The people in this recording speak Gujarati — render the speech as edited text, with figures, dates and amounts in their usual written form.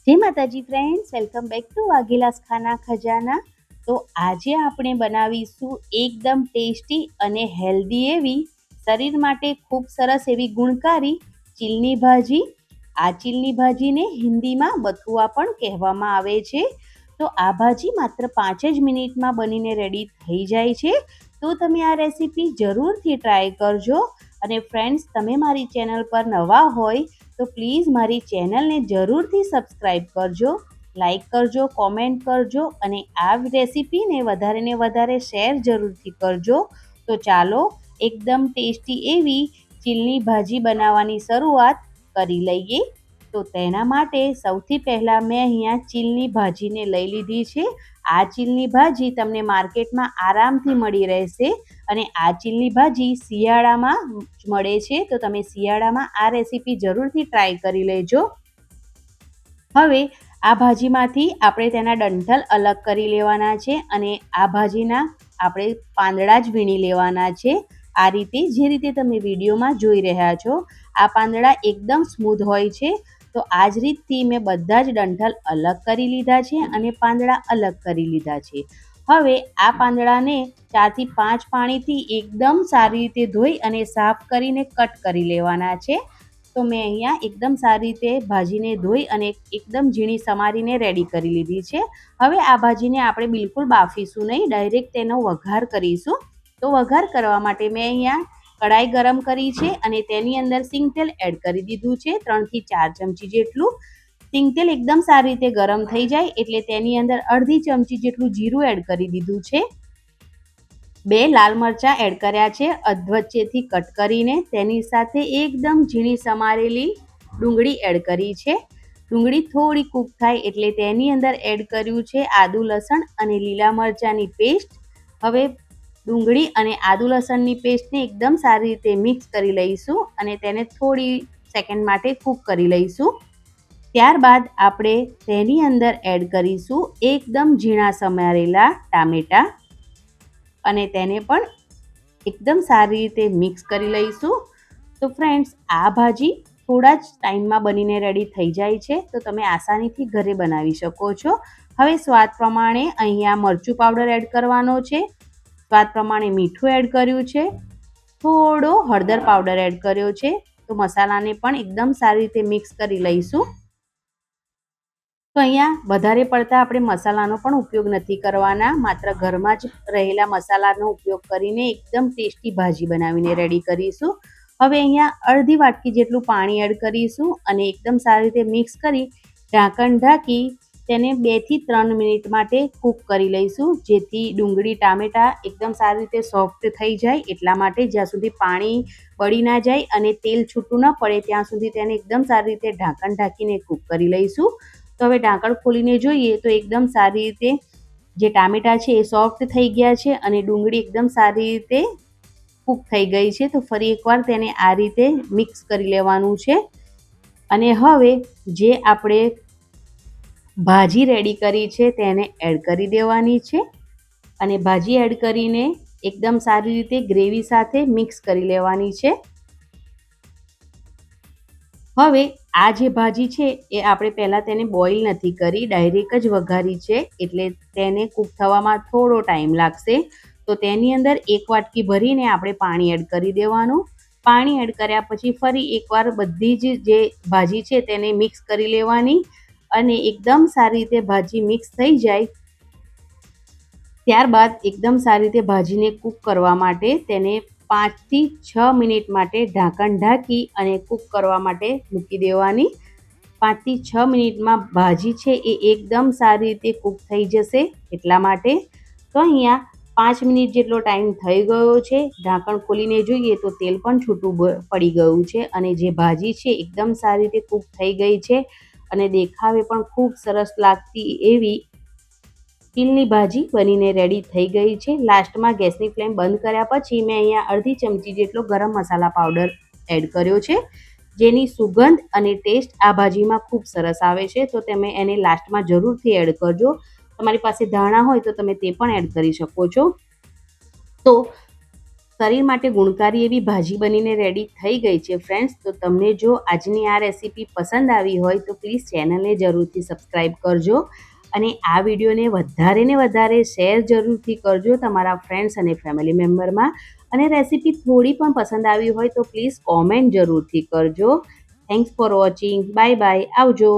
જય માતાજી friends, welcome back to Vaghela's ખાના ખજાના. તો આજે આપણે બનાવીશું એકદમ ટેસ્ટી અને હેલ્ધી એવી, શરીર માટે ખૂબ સરસ એવી ગુણકારી ચીલની ભાજી. આ ચીલની ભાજીને હિન્દીમાં બથુઆ પણ કહેવામાં આવે છે. તો આ ભાજી માત્ર 5 જ મિનિટમાં બનીને રેડી થઈ જાય છે. તો તમે આ રેસીપી જરૂરથી ટ્રાય કરજો. અને ફ્રેન્ડ્સ, તમે મારી ચેનલ પર નવા હોય તો પ્લીઝ મારી ચેનલને જરૂરથી સબસ્ક્રાઈબ કરજો, લાઈક કરજો, કોમેન્ટ કરજો અને આ રેસીપીને વધારે શેર જરૂરથી કરજો. તો ચાલો એકદમ ટેસ્ટી એવી ચીલની ભાજી બનાવવાની શરૂઆત કરી લઈએ. તો તેના માટે સૌથી પહેલાં મેં અહીંયા ચીલની ભાજીને લઈ લીધી છે. આ ચીલની ભાજી તમને માર્કેટમાં આરામથી મળી રહેશે અને આ ચીલની ભાજી શિયાળામાં મળે છે. તો તમે શિયાળામાં આ રેસીપી જરૂરથી ટ્રાય કરી લેજો. હવે આ ભાજીમાંથી આપણે તેના ડંઠલ અલગ કરી લેવાના છે અને આ ભાજીના આપણે પાંદડા જ વીણી લેવાના છે. આ રીતે જે રીતે તમે વિડીયોમાં જોઈ રહ્યા છો, આ પાંદડા એકદમ સ્મૂધ હોય છે. તો આ જ રીતથી મેં બધા જ ડંઠલ અલગ કરી લીધા છે અને પાંદડા અલગ કરી લીધા છે. હવે આ પાંદડાને 4 થી 5 પાણીથી એકદમ સારી રીતે ધોઈ અને સાફ કરીને કટ કરી લેવાના છે. તો મેં અહીંયા એકદમ સારી રીતે ભાજીને ધોઈ અને એકદમ ઝીણી સમારીને રેડી કરી લીધી છે. હવે આ ભાજીને આપણે બિલકુલ બાફીશું નહીં, ડાયરેક્ટ તેનો વઘાર કરીશું. તો વઘાર કરવા માટે મેં અહીંયા કઢાઈ ગરમ કરી છે અને તેની અંદર સિંગતેલ એડ કરી દીધું છે, 3 થી 4 ચમચી જેટલું. સિંગતેલ એકદમ સારી રીતે ગરમ થઈ જાય એટલે તેની અંદર અડધી ચમચી જેટલું જીરું એડ કરી દીધું છે. 2 લાલ મરચાં એડ કર્યા છે અધવચ્ચેથી કટ કરીને. તેની સાથે એકદમ ઝીણી સમારેલી ડુંગળી એડ કરી છે. ડુંગળી થોડી કૂક થાય એટલે તેની અંદર એડ કર્યું છે આદુ લસણ અને લીલા મરચાંની પેસ્ટ. હવે ડુંગળી અને આદુ લસણની પેસ્ટને એકદમ સારી રીતે મિક્સ કરી લઈશું અને તેને થોડી સેકન્ડ માટે કૂક કરી લઈશું. ત્યારબાદ આપણે તેની અંદર એડ કરીશું એકદમ ઝીણા સમારેલા ટામેટાં અને તેને પણ એકદમ સારી રીતે મિક્સ કરી લઈશું. તો ફ્રેન્ડ્સ, આ ભાજી થોડા જ ટાઈમમાં બનીને રેડી થઈ જાય છે, તો તમે આસાનીથી ઘરે બનાવી શકો છો. હવે સ્વાદ પ્રમાણે અહીંયા મરચું પાવડર એડ કરવાનો છે, સ્વાદ પ્રમાણે મીઠું એડ કર્યું છે, થોડો હળદર પાવડર એડ કર્યો છે. તો મસાલાને પણ એકદમ સારી રીતે મિક્સ કરી લઈશું. તો અહીંયા વધારે પડતા આપણે મસાલાનો પણ ઉપયોગ નથી કરવાના, માત્ર ઘરમાં જ રહેલા મસાલાનો ઉપયોગ કરીને એકદમ ટેસ્ટી ભાજી બનાવીને રેડી કરીશું. હવે અહીંયા અડધી વાટકી જેટલું પાણી એડ કરીશું અને એકદમ સારી રીતે મિક્સ કરી ઢાંકણ ઢાંકી તેને 2 થી 3 મિનિટ માટે કૂક કરી લઈશું, જેથી ડુંગળી ટામેટાં એકદમ સારી રીતે સોફ્ટ થઈ જાય. એટલા માટે જ્યાં સુધી પાણી બળી ના જાય અને તેલ છૂટું ન પડે ત્યાં સુધી તેને એકદમ સારી રીતે ઢાંકણ ઢાંકીને કૂક કરી લઈશું. તો હવે ઢાંકણ ખોલીને જોઈએ તો એકદમ સારી રીતે જે ટામેટાં છે એ સોફ્ટ થઈ ગયા છે અને ડુંગળી એકદમ સારી રીતે કૂક થઈ ગઈ છે. તો ફરી એકવાર તેને આ રીતે મિક્સ કરી લેવાનું છે અને હવે જે આપણે ભાજી રેડી કરી છે તેને એડ કરી દેવાની છે અને ભાજી એડ કરીને એકદમ સારી રીતે ગ્રેવી સાથે મિક્સ કરી લેવાની છે. હવે આ જે ભાજી છે એ આપણે પહેલાં તેને બોઇલ નથી કરી, ડાયરેક્ટ જ વઘારી છે, એટલે તેને કૂક થવામાં થોડો ટાઈમ લાગશે. તો તેની અંદર 1 વાટકી ભરીને આપણે પાણી એડ કરી દેવાનું. પાણી એડ કર્યા પછી ફરી એકવાર બધી જ જે ભાજી છે તેને મિક્સ કરી લેવાની અને એકદમ સારી રીતે ભાજી મિક્સ થઈ જાય ત્યારબાદ એકદમ સારી રીતે ભાજીને કૂક કરવા માટે તેને 5 થી 6 મિનિટ માટે ઢાંકણ ઢાંકી અને કૂક કરવા માટે મૂકી દેવાની. 5 થી 6 મિનિટમાં ભાજી છે એ એકદમ સારી રીતે કૂક થઈ જશે એટલા માટે. તો અહીંયા 5 મિનિટ જેટલો ટાઈમ થઈ ગયો છે. ઢાંકણ ખોલીને જોઈએ તો તેલ પણ છૂટું પડી ગયું છે અને જે ભાજી છે એકદમ સારી રીતે કૂક થઈ ગઈ છે અને દેખાવે પણ ખૂબ સરસ લાગતી એવી ચીલની ભાજી બનીને રેડી થઈ ગઈ છે. લાસ્ટમાં ગેસની ફ્લેમ બંધ કર્યા પછી મેં અહીંયા અડધી ચમચી જેટલો ગરમ મસાલા પાવડર એડ કર્યો છે, જેની સુગંધ અને ટેસ્ટ આ ભાજીમાં ખૂબ સરસ આવે છે. તો તમે એને લાસ્ટમાં જરૂરથી એડ કરજો. તમારી પાસે ધાણા હોય તો તમે તે પણ એડ કરી શકો છો. તો શરીર માટે ગુણકારી એવી ભાજી બનીને રેડી થઈ ગઈ છે ફ્રેન્ડ્સ. તો તમને જો આજની આ રેસીપી પસંદ આવી હોય તો પ્લીઝ ચેનલને જરૂરથી સબસ્ક્રાઈબ કરજો અને આ વિડીયોને વધારે ને વધારે શેર જરૂરથી કરજો તમારા ફ્રેન્ડ્સ અને ફેમિલી મેમ્બરમાં. અને રેસીપી થોડી પણ પસંદ આવી હોય તો પ્લીઝ કોમેન્ટ જરૂરથી કરજો. Thanks for watching. Bye bye. આવજો.